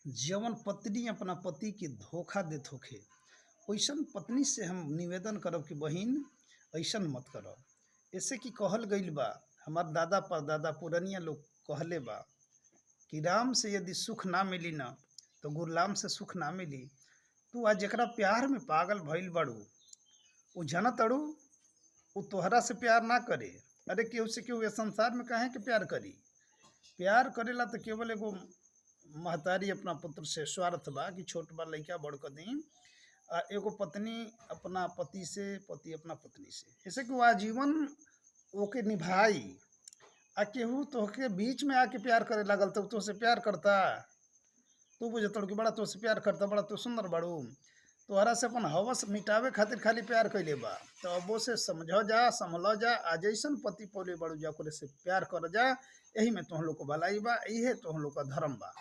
जवन पत्नी अपना पति के धोखा देत होखे ओइसन पत्नी से हम निवेदन करब कि बहिन ऐसन मत करब। ऐसे कि कहल गइल बा, हमार दादा परदादा पुरनिया लोग कहले बा कि राम से यदि सुख ना मिली ना तो गुरलाम से सुख ना मिली। तू आज जेकरा प्यार में पागल भइल बाड़ू, उ जानत ताड़ू उ तोहरा से प्यार ना करे। अरे केहू से केहू ए संसार में काहे के प्यार करी। प्यार करेला तो केवल एगो महतारी अपना पुत्र से स्वार्थ बा कि छोट बा लइका बड़ क दी। एगो पत्नी अपना पति से, पति अपना पत्नी से, ऐसे कि वो आजीवन ओके निभाई। केहू तोहके बीच में आके प्यार करे लागल तो तुझसे प्यार करता। तू बुझत कि बड़ा तुझसे प्यार करता, बड़ा तू सुंदर बाड़ू, तोहरा से अपन हवस मिटावे खातिर खाली प्यार कैले बा। तो अब से समझ जा, संभल जा, आ जैसन पति पौले बाड़ू जा ओकरे से प्यार कर जा। यही में तुम लोग को भलाई बा, इहे तुम लोग का धर्म बा।